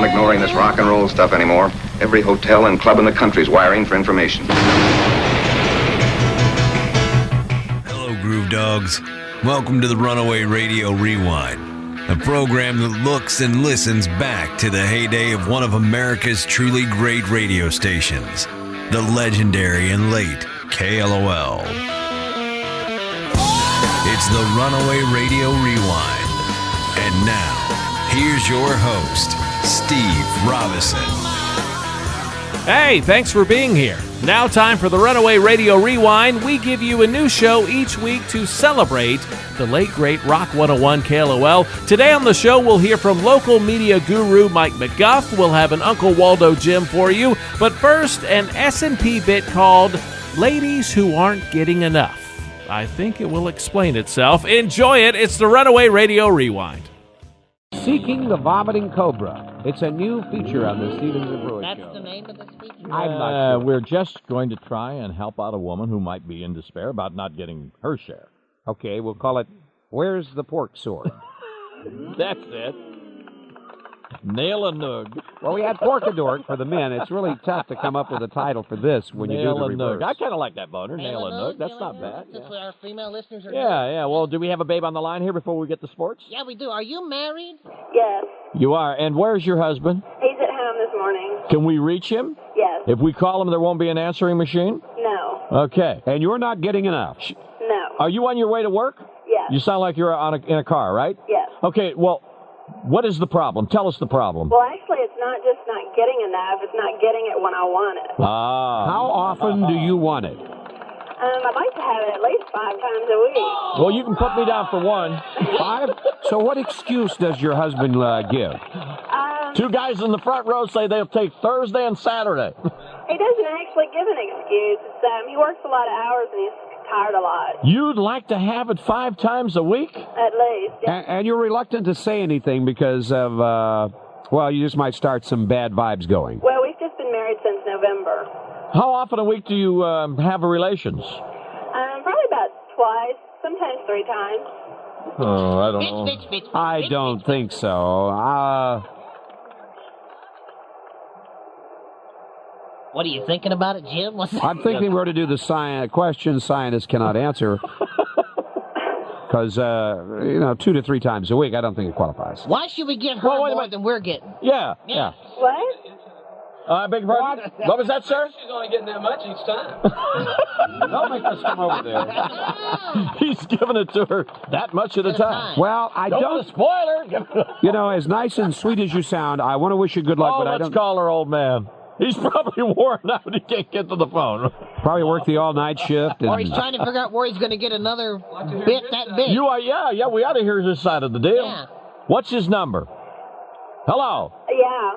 ignoring this rock and roll stuff anymore. Every hotel and club in the country's wiring for information. Hello, Groove Dogs. Welcome to the Runaway Radio Rewind, a program that looks and listens back to the heyday of one of America's truly great radio stations, the legendary and late KLOL. It's the Runaway Radio Rewind. And now, here's your host, Steve Robinson. Hey, thanks for being here. Now time for the Runaway Radio Rewind. We give you a new show each week to celebrate the late, great Rock 101 KLOL. Today on the show, we'll hear from local media guru Mike McGuff. We'll have an Uncle Waldo gem for you. But first, an S&P bit called Ladies Who Aren't Getting Enough. I think it will explain itself. Enjoy it. It's the Runaway Radio Rewind. Seeking the Vomiting Cobra. It's a new feature on the Stevens Pruett That's show. the name of this feature? I'm not sure. We're just going to try and help out a woman who might be in despair about not getting her share. Okay, we'll call it Where's the Pork Sword? That's it. Nail a Noog. Well, we had Porkadork for the men. It's really tough to come up with a title for this when you do Nail the a reverse. Noog. I kind of like that boner. Nail a Noog. That's not bad. Since Yeah. our female listeners are Yeah. Well, do we have a babe on the line here before we get to sports? Yeah, we do. Are you married? Yes. You are. And where's your husband? He's at home this morning. Can we reach him? Yes. If we call him, there won't be an answering machine? No. Okay. And you're not getting enough. No. Are you on your way to work? Yes. You sound like you're in a car, right? Yes. Okay, well, what is the problem? Tell us the problem. Well, actually, it's not just not getting enough. It's not getting it when I want it. How often do you want it? I'd like to have it at least 5 times a week. Well, you can put me down for one. 5? So what excuse does your husband give? Two guys in the front row say they'll take Thursday and Saturday. He doesn't actually give an excuse. It's, he works a lot of hours and he's tired a lot. You'd like to have it 5 times a week? At least. And you're reluctant to say anything because of, well, you just might start some bad vibes going. Well, we've just been married since November. How often a week do you have relations? Probably about twice, sometimes 3 times. Oh, I don't know. I don't think so. What are you thinking about it, Jim? I'm thinking we're to do the question scientists cannot answer. Because, 2 to 3 times a week, I don't think it qualifies. Why should we give her more than we're getting? Yeah. What? Beg your pardon? What was that, sir? She's only getting that much each time. Don't make us come over there. He's giving it to her that much at a time. Well, I don't. Spoiler. As nice and sweet as you sound, I want to wish you good luck, but I don't. Let's call her old man. He's probably worn out. He can't get to the phone. Probably work the all-night shift. Or he's trying to figure out where he's going to get another bit that big. You are, yeah. We ought to hear his side of the deal. Yeah. What's his number? Hello. Yeah.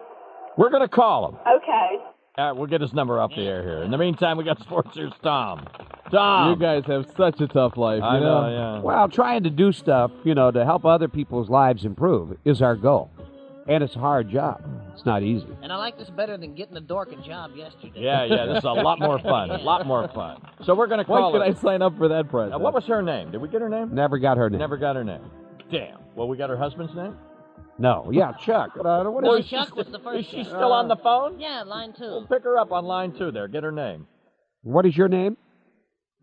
We're going to call him. Okay. All right, we'll get his number off the air here. In the meantime, we got sports. Here's Tom. Tom. You guys have such a tough life, I know, yeah. Well, trying to do stuff, to help other people's lives improve is our goal. And it's a hard job. It's not easy. And I like this better than getting the dorking job yesterday. Yeah, this is a lot more fun. A lot more fun. So we're going to call When her. could I sign up for that prize? What was her name? Did we get her name? Never got her name. Never got her name. Damn. Well, we got her husband's name? No. Yeah, Chuck. What No, is Chuck was the first. Is she still on the phone? Yeah, line 2. We'll pick her up on line 2 there. Get her name. What is your name?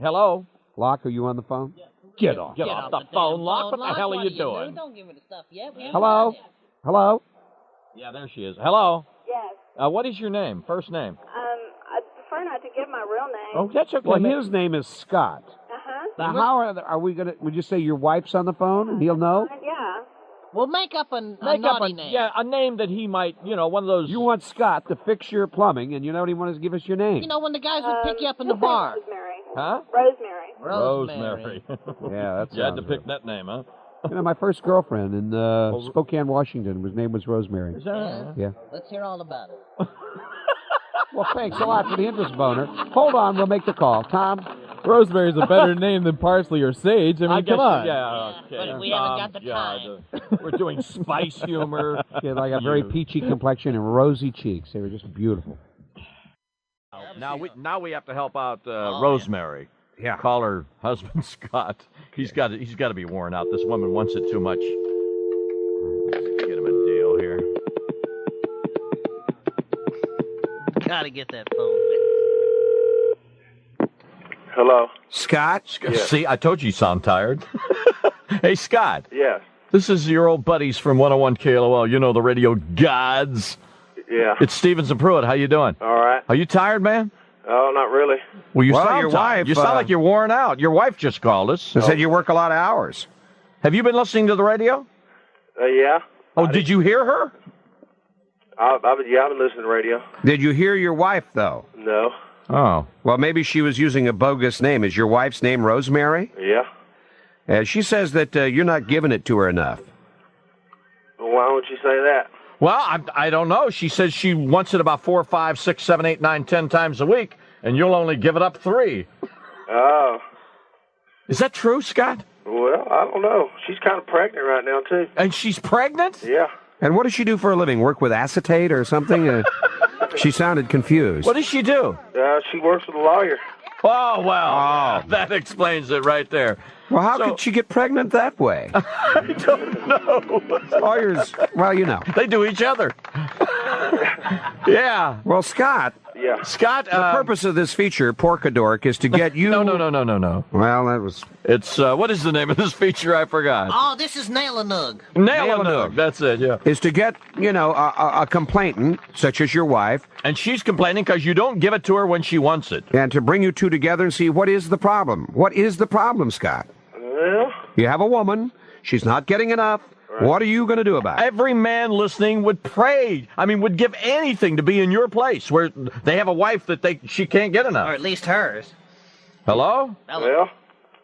Hello? Locke, are you on the phone? Get off the phone, Locke. What the hell are you doing? doing? Don't give me the stuff yet. Hello? Hello? Yeah, there she is. Hello? Yes. What is your name? First name? I prefer not to give my real name. Oh, that's okay. Well, his name is Scott. Uh-huh. Now, how are we going to... Would you say your wife's on the phone and he'll know? Yeah. We'll make up a naughty name. Yeah, a name that he might, one of those... You want Scott to fix your plumbing, and you don't even want to give us your name. When the guys would pick you up in the Just say bar. Rosemary. Huh? Rosemary. Rosemary. Yeah, that's... You had to pick that name, huh? My first girlfriend in Spokane, Washington, her name was Rosemary. Is that right? Yeah. Let's hear all about it. Well, thanks a lot for the interest, Boner. Hold on, we'll make the call. Tom? Rosemary's a better name than parsley or sage. I mean, guess, come on. Yeah, okay. But we haven't got the time. We're doing spice humor. She had like a very peachy complexion and rosy cheeks. They were just beautiful. Now we have to help out Rosemary. Yeah. Call her husband Scott. He's got to be worn out. This woman wants it too much. Let's get him a deal here. gotta get that phone. Hello? Scott? Yeah. See, I told you sound tired. Hey, Scott. Yes. This is your old buddies from 101 KLOL. You know, the radio gods. Yeah. It's Stevenson Pruett. How you doing? All right. Are you tired, man? Oh, not really. Well, you Well, sound your tired. wife, You sound like you're worn out. Your wife just called us. They said you work a lot of hours. Have you been listening to the radio? Yeah. Oh, did you hear her? I've been listening to radio. Did you hear your wife, though? No. Oh. Well, maybe she was using a bogus name. Is your wife's name Rosemary? Yeah. She says that you're not giving it to her enough. Well, why would you say that? Well, I don't know. She says she wants it about 4, 5, 6, 7, 8, 9, 10 times a week, and you'll only give it up 3. Oh. Is that true, Scott? Well, I don't know. She's kind of pregnant right now, too. And she's pregnant? Yeah. And what does she do for a living? Work with acetate or something? She sounded confused. What does she do? She works with a lawyer. Oh, well, that explains it right there. Well, how could she get pregnant that way? I don't know. Lawyers, well, you know. They do each other. Yeah. Well, Scott. Yeah. Scott, the purpose of this feature, Porkadork, is to get you... No. Well, that was... It's, what is the name of this feature? I forgot. Oh, this is Nail-a-Nug. Nail-a-Nug. That's it, yeah. Is to get, a complainant, such as your wife... And she's complaining because you don't give it to her when she wants it. And to bring you two together and see what is the problem. What is the problem, Scott? Well... You have a woman. She's not getting enough. Right. What are you going to do about it? Every man listening would pray. I mean, would give anything to be in your place where they have a wife that she can't get enough. Or at least hers. Hello? Well,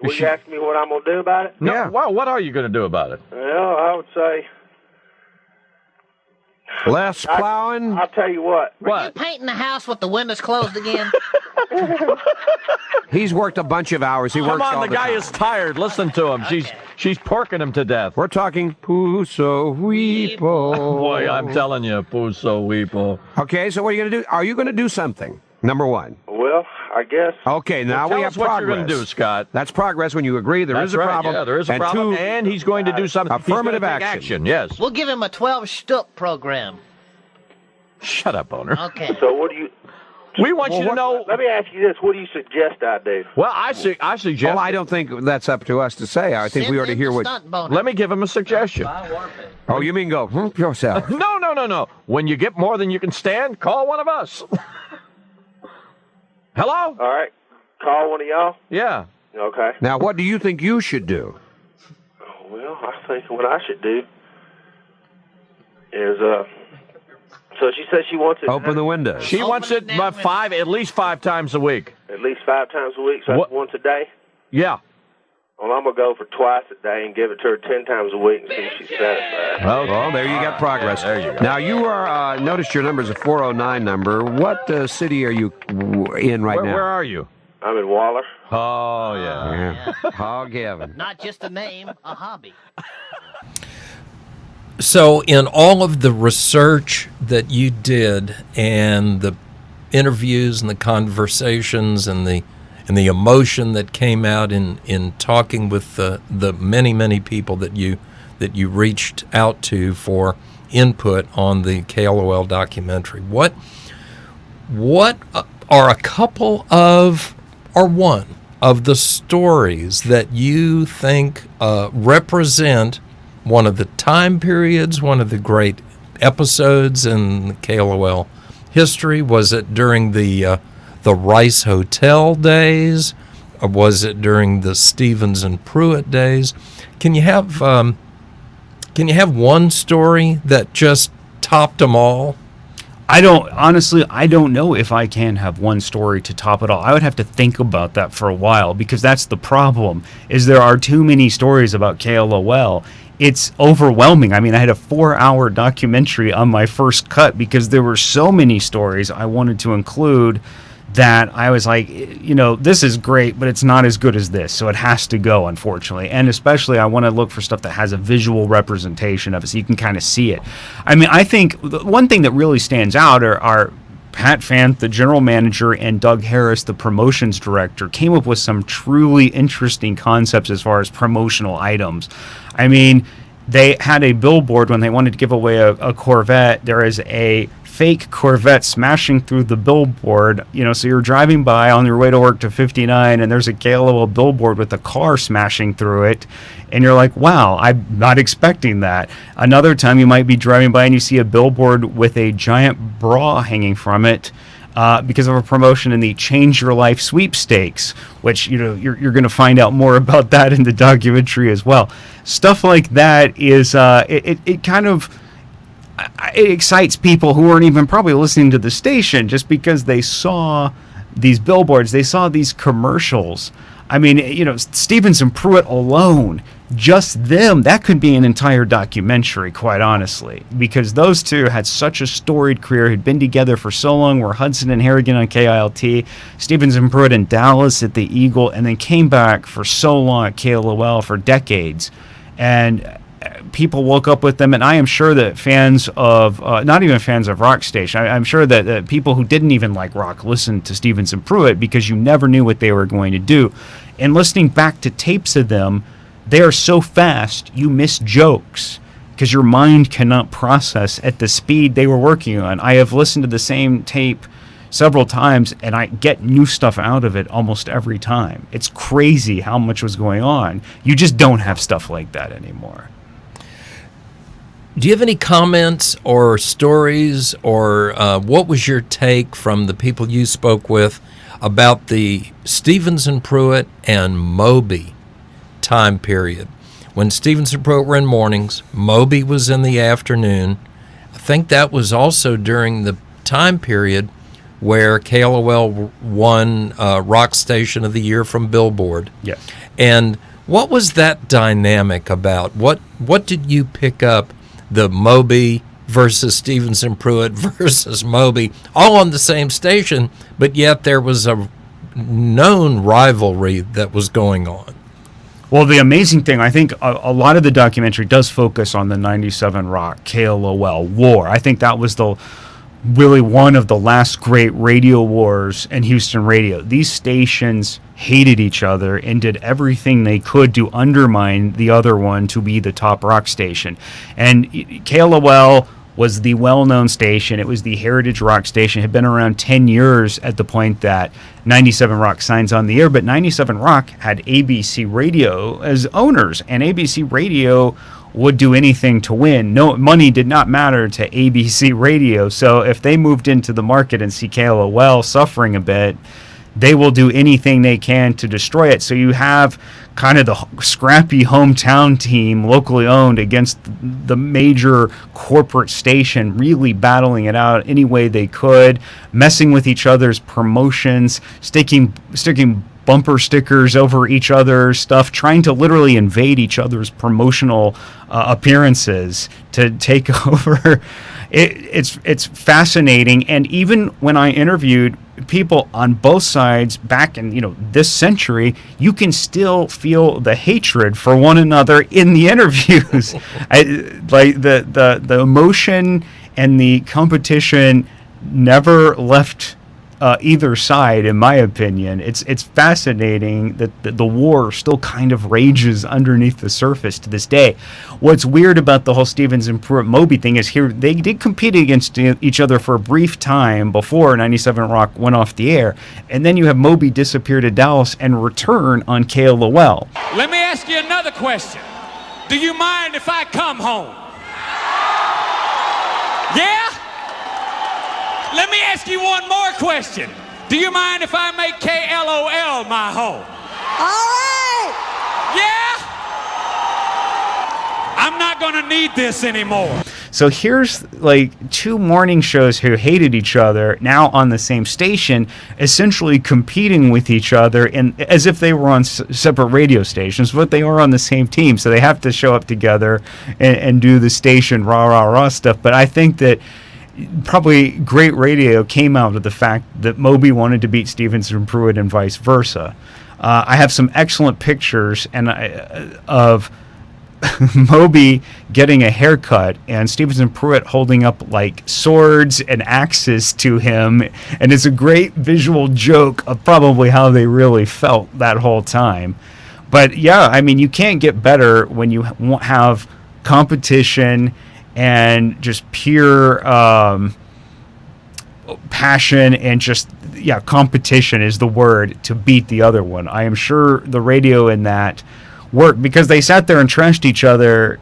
will you ask me what I'm going to do about it? No. Yeah. Well, what are you going to do about it? Well, I would say... Less plowing? I'll tell you what. Are you painting the house with the windows closed again? He's worked a bunch of hours. He works all the guy time. is tired. Listen to him. Okay. She's porking him to death. We're talking Puso Weepo. Boy, I'm telling you, Puso Weepo. Okay, so what are you going to do? Are you going to do something? Number one. Well, I guess. Okay, now Tell we us have what progress. you're going to do, Scott. That's progress when you agree there is a right. problem. Yeah, there is a problem, and he's going to do something. Affirmative He's gonna take action. Yes. We'll give him a 12-step program. Shut up, owner. Okay. So what do you... We want you to know... Let me ask you this. What do you suggest I do? Well, I suggest... Well, I don't think that's up to us to say. I think we ought to hear what... Let me give him a suggestion. Oh, you mean go yourself? No. When you get more than you can stand, call one of us. Hello? All right. Call one of y'all? Yeah. Okay. Now, what do you think you should do? Well, I think what I should do is... So she says she wants it... Open the window. She wants it at least 5 times a week. At least 5 times a week, so that's once a day? Yeah. Well, I'm going to go for twice a day and give it to her 10 times a week and see if she's satisfied. Well, there you got progress. There you go. Now, you are... notice your number is a 409 number. What city are you in right now? Where are you? I'm in Waller. Oh, yeah. Oh, Gavin. Not just a name, a hobby. So in all of the research that you did and the interviews and the conversations and the emotion that came out in talking with the many people that you reached out to for input on the KLOL documentary, what are a couple of, or one of the stories that you think represent one of the time periods, one of the great episodes in the KLOL history? Was it during the Rice Hotel days? Or was it during the Stevens and Pruett days? Can you have one story that just topped them all? I don't know if I can have one story to top it all. I would have to think about that for a while, because that's the problem, is there are too many stories about KLOL. It's overwhelming. I mean, I had a 4-hour documentary on my first cut because there were so many stories I wanted to include that I was like, this is great, but it's not as good as this, so it has to go, unfortunately. And especially I want to look for stuff that has a visual representation of it so you can kind of see it. I mean, I think the one thing that really stands out are Pat Fant, the general manager, and Doug Harris, the promotions director, came up with some truly interesting concepts as far as promotional items. I mean, they had a billboard when they wanted to give away a Corvette. There is a fake Corvette smashing through the billboard. So you're driving by on your way to work to 59, and there's a KLOL billboard with a car smashing through it, and you're like, wow, I'm not expecting that. Another time you might be driving by and you see a billboard with a giant bra hanging from it, because of a promotion in the Change Your Life sweepstakes, which you're going to find out more about that in the documentary as well. Stuff like that is it kind of it excites people who weren't even probably listening to the station, just because they saw these billboards, they saw these commercials. I mean, Stevenson Pruett alone, just them, that could be an entire documentary, quite honestly, because those two had such a storied career, had been together for so long, were Hudson and Harrigan on KILT, Stevenson Pruett in Dallas at the Eagle, and then came back for so long at KLOL for decades. And people woke up with them, and I am sure that fans of, not even fans of rock station, I'm sure that people who didn't even like rock listened to Stevenson Pruett, because you never knew what they were going to do. And listening back to tapes of them, they are so fast, you miss jokes, because your mind cannot process at the speed they were working on. I have listened to the same tape several times, and I get new stuff out of it almost every time. It's crazy how much was going on. You just don't have stuff like that anymore. Do you have any comments or stories, or what was your take from the people you spoke with about the Stevenson Pruett and Moby time period? When Stevenson Pruett were in mornings, Moby was in the afternoon. I think that was also during the time period where KLOL won Rock Station of the Year from Billboard. Yes. And what was that dynamic about? What did you pick up? The Moby versus Stevenson Pruett versus Moby, all on the same station, but yet there was a known rivalry that was going on. Well, the amazing thing, I think a lot of the documentary does focus on the 97 Rock KLOL war. I think that was really one of the last great radio wars in Houston radio. These stations hated each other and did everything they could to undermine the other one to be the top rock station. And KLOL was the well-known station. It was the heritage rock station. It had been around 10 years at the point that 97 Rock signs on the air, but 97 Rock had ABC Radio as owners, and ABC Radio would do anything to win. No, money did not matter to ABC Radio. So if they moved into the market and see KLOL suffering a bit, they will do anything they can to destroy it. So you have kind of the scrappy hometown team, locally owned, against the major corporate station, really battling it out any way they could, messing with each other's promotions, sticking bumper stickers over each other's stuff, trying to literally invade each other's promotional appearances to take over. It's fascinating. And even when I interviewed people on both sides back in this century, you can still feel the hatred for one another in the interviews. Like the emotion and the competition never left either side, in my opinion. It's fascinating that the war still kind of rages underneath the surface to this day. What's weird about the whole Stevenson Pruett Moby thing is here they did compete against each other for a brief time before 97 Rock went off the air, and then you have Moby disappear to Dallas and return on KLOL. Let me ask you another question. Do you mind if I come home? Yeah? Let me ask you one more question. Do you mind if I make KLOL my home? All right. Yeah? I'm not going to need this anymore. So here's like two morning shows who hated each other now on the same station, essentially competing with each other as if they were on separate radio stations, but they are on the same team. So they have to show up together and do the station rah stuff. But I think that probably great radio came out of the fact that Moby wanted to beat Stevenson Pruett and vice versa. I have some excellent pictures of Moby getting a haircut and Stevenson Pruett holding up like swords and axes to him, and it's a great visual joke of probably how they really felt that whole time. But yeah, I mean, you can't get better when you have competition and just pure passion and just competition is the word to beat the other one. I am sure the radio in that worked because they sat there and trashed each other,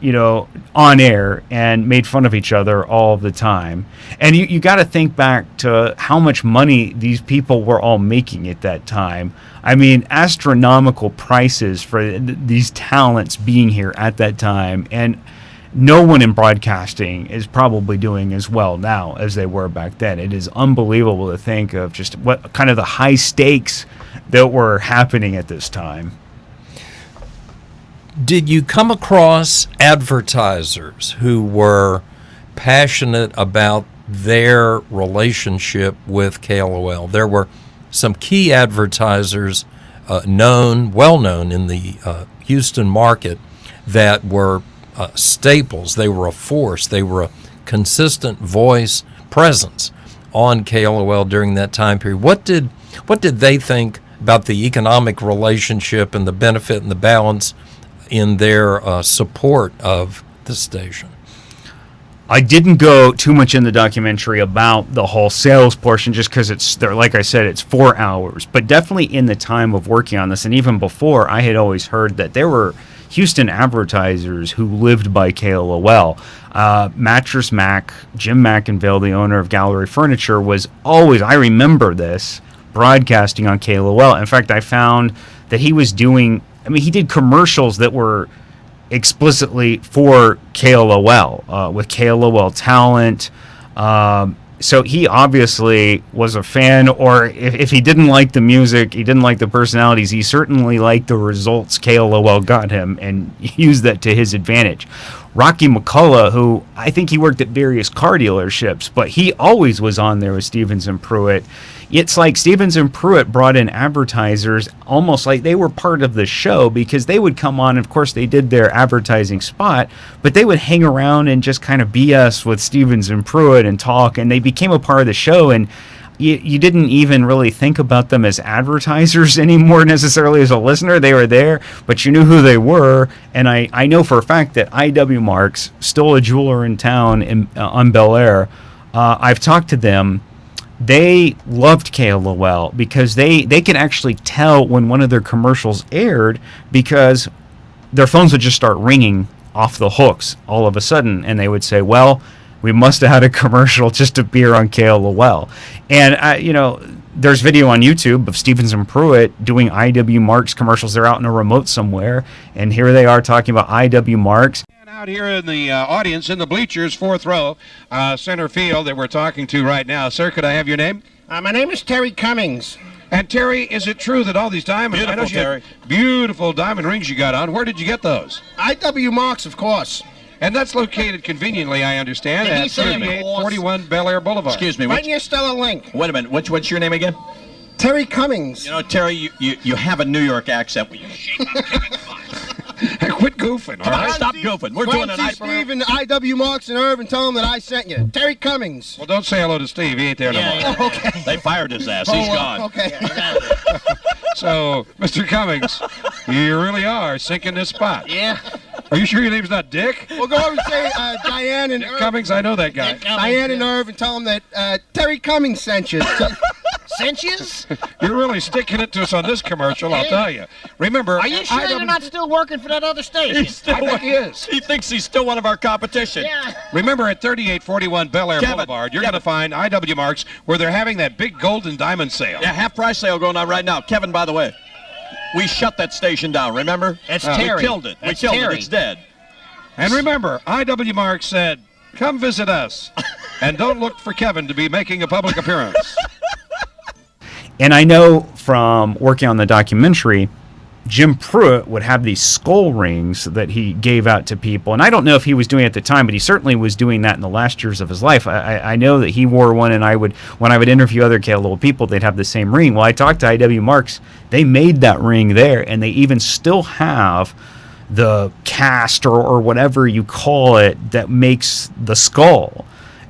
on air and made fun of each other all the time. And you got to think back to how much money these people were all making at that time. I mean, astronomical prices for these talents being here at that time. And no one in broadcasting is probably doing as well now as they were back then. It is unbelievable to think of just what kind of the high stakes that were happening at this time. Did you come across advertisers who were passionate about their relationship with KLOL? There were some key advertisers well known in the Houston market that were staples. They were a force. They were a consistent voice presence on KLOL during that time period. What did they think about the economic relationship and the benefit and the balance in their support of the station? I didn't go too much in the documentary about the whole sales portion just because it's there. Like I said, it's 4 hours, but definitely in the time of working on this and even before, I had always heard that there were Houston advertisers who lived by KLOL. Mattress Mac, Jim McInville, the owner of Gallery Furniture, was always, I remember this, broadcasting on KLOL. In fact, I found that he was doing, he did commercials that were explicitly for KLOL, with KLOL talent. So he obviously was a fan, or if he didn't like the music, he didn't like the personalities, he certainly liked the results KLOL got him and used that to his advantage. Rocky McCullough, who I think he worked at various car dealerships, but he always was on there with Stevenson Pruett. It's like Stevenson Pruett brought in advertisers almost like they were part of the show because they would come on. Of course, they did their advertising spot, but they would hang around and just kind of BS with Stevenson Pruett and talk, and they became a part of the show. And you didn't even really think about them as advertisers anymore necessarily as a listener. They were there, but you knew who they were. And I know for a fact that I.W. Marks, still a jeweler in town on Bel Air, I've talked to them. They loved KLOL because they could actually tell when one of their commercials aired because their phones would just start ringing off the hooks all of a sudden, and they would say, well, we must have had a commercial just to appear on KLOL. And, there's video on YouTube of Stevenson Pruett doing I.W. Marks commercials. They're out in a remote somewhere, and here they are talking about I.W. Marks. Out here in the audience, in the bleachers, 4th row, center field that we're talking to right now. Sir, could I have your name? My name is Terry Cummings. And Terry, is it true that all these diamonds, Beautiful, Terry. Beautiful diamond rings you got on, where did you get those? I.W. Marks, of course. And that's located conveniently, I understand, at 3841 Bel Air Boulevard. Excuse me. Right near Stella Link. Wait a minute. What's your name again? Terry Cummings. Terry, you have a New York accent. Quit goofing, all right? Stop goofing. We're doing an Steve and I.W. Marks and Irv and tell them that I sent you. Terry Cummings. Well, don't say hello to Steve. He ain't there no more. Oh, okay. They fired his ass. He's gone. Okay. So, Mr. Cummings, you really are sinking this spot. Yeah. Are you sure your name's not Dick? Well, go over and say Diane and Dick Cummings, I know that guy. Diane and Irv and tell them that Terry Cummings sent you. Sent you? You're really sticking it to us on this commercial, I'll tell you. Remember, are you sure you're not still working for that other station? I think he is. He thinks he's still one of our competition. Yeah. Remember, at 3841 Bel Air Boulevard, you're going to find I.W. Marks where they're having that big golden diamond sale. Yeah, half-price sale going on right now. Kevin, by the way, we shut that station down, remember? That's Terry. We killed it. We killed it. It's dead. And remember, I.W. Marks said, come visit us, and don't look for Kevin to be making a public appearance. And I know from working on the documentary, Jim Pruett would have these skull rings that he gave out to people. And I don't know if he was doing it at the time, but he certainly was doing that in the last years of his life. I know that he wore one, and when I would interview other KLOL people, they'd have the same ring. Well, I talked to I.W. Marks. They made that ring there, and they even still have the cast or whatever you call it that makes the skull.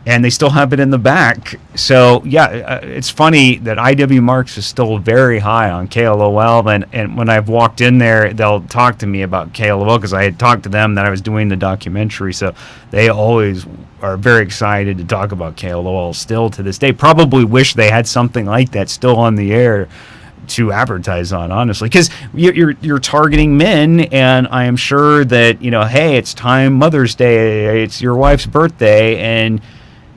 and they still have it in the back. So yeah, it's funny that I.W. Marks is still very high on KLOL, and when I've walked in there, they'll talk to me about KLOL because I had talked to them that I was doing the documentary, so they always are very excited to talk about KLOL still to this day. Probably wish they had something like that still on the air to advertise on, honestly, because you're targeting men, and I am sure that, you know, hey, it's time, Mother's Day, it's your wife's birthday, and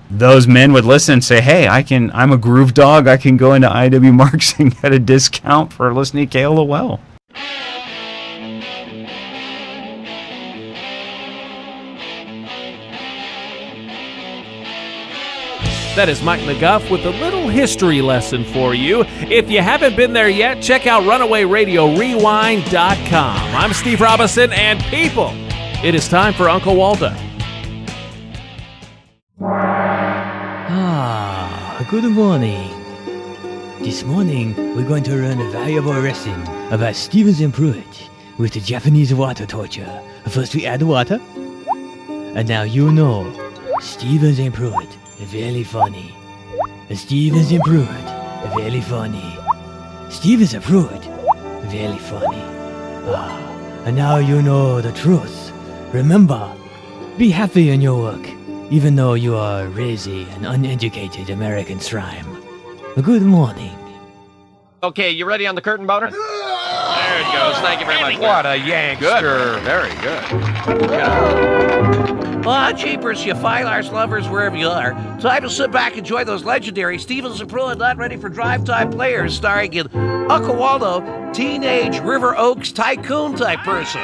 those men would listen and say, hey, I'm a groove dog, I can go into I.W. Marks and get a discount for listening to KLOL. That is Mike McGuff with a little history lesson for you. If you haven't been there yet, check out RunawayRadioRewind.com. I'm Steve Robinson, and people, it is time for Uncle Waldo. Good morning. This morning, we're going to learn a valuable lesson about Stevenson Pruett with the Japanese water torture. First we add water, and now you know Stevenson Pruett. Very funny. Stevenson Pruett. Very funny. Stevenson Pruett. Very funny. And now you know the truth. Remember, be happy in your work, even though you are a lazy and uneducated American slime. Good morning. Okay, you ready on the curtain boner? There it goes. Thank you very much. What a yankster. Good. Very good. Ah, jeepers, you fine arts lovers, wherever you are. Time to sit back and enjoy those legendary Stevenson Pruett Not Ready for Drive Time Players, starring in Uncle Waldo, teenage River Oaks tycoon type person.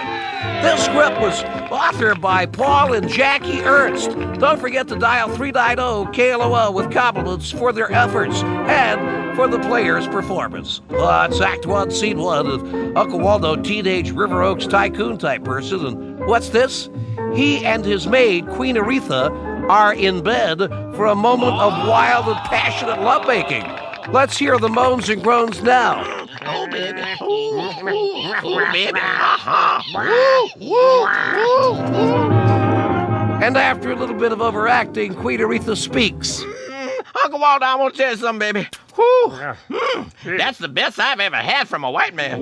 This script was authored by Paul and Jackie Ernst. Don't forget to dial 390 KLOL with compliments for their efforts and for the player's performance. It's Act 1, Scene 1 of Uncle Waldo, teenage River Oaks tycoon type person. And what's this? He and his maid, Queen Aretha, are in bed for a moment of wild and passionate lovemaking. Let's hear the moans and groans now. Oh, baby. Oh, baby. And after a little bit of overacting, Queen Aretha speaks. Uncle Waldo, I want to tell you something, baby. Whew. That's the best I've ever had from a white man.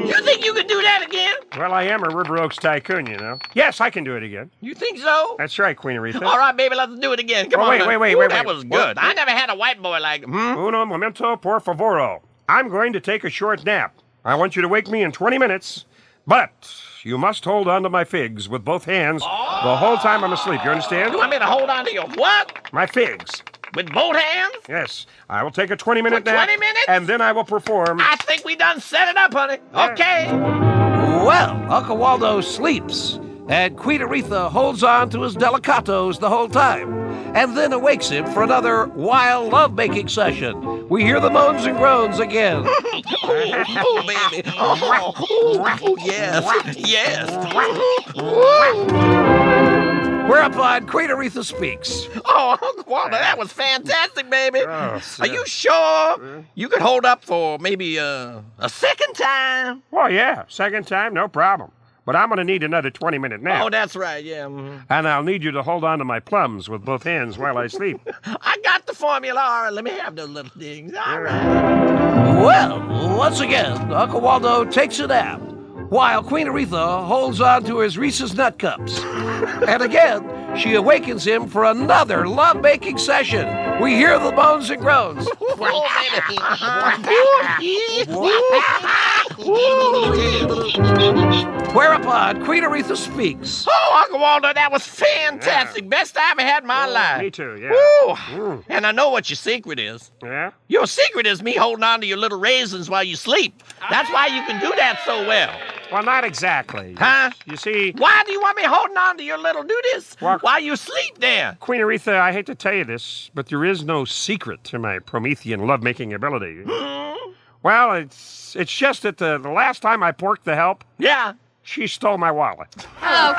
You think you could do that again? Well, I am a River Oaks tycoon, you know. Yes, I can do it again. You think so? That's right, Queen Aretha. All right, baby, let's do it again. Come on. Wait. That was good. I never had a white boy like him. Uno momento, por favoro. I'm going to take a short nap. I want you to wake me in 20 minutes, but you must hold on to my figs with both hands the whole time I'm asleep. You understand? You want me to hold on to your what? My figs. With both hands? Yes. I will take a 20-minute nap. 20 minutes? And then I will perform. I think we done set it up, honey. Yeah. Okay. Well, Uncle Waldo sleeps, and Queen Aretha holds on to his delicatos the whole time, and then awakes him for another wild love-making session. We hear the moans and groans again. Oh, baby. Oh, yes. Yes. Whereupon Queen Aretha speaks. Oh, Uncle Waldo, that was fantastic, baby. Are you sure you could hold up for maybe a second time? Well, yeah, second time, no problem. But I'm going to need another 20-minute nap. Oh, that's right, yeah. And I'll need you to hold on to my plums with both hands while I sleep. I got the formula. All right, let me have those little things. All right. Well, once again, Uncle Waldo takes a nap, while Queen Aretha holds on to his Reese's Nut Cups. And again, she awakens him for another love-making session. We hear the moans and groans. Whereupon Queen Aretha speaks. Oh, Uncle Waldo, that was fantastic. Best I ever had in my life. Me too, yeah. And I know what your secret is. Yeah? Your secret is me holding on to your little raisins while you sleep. That's why you can do that so well. Well, not exactly. Huh? You see... Why do you want me holding on to your little duties while you sleep there? Queen Aretha, I hate to tell you this, but there is no secret to my Promethean lovemaking ability. Well, it's just that the last time I porked the help... Yeah? She stole my wallet. Oh,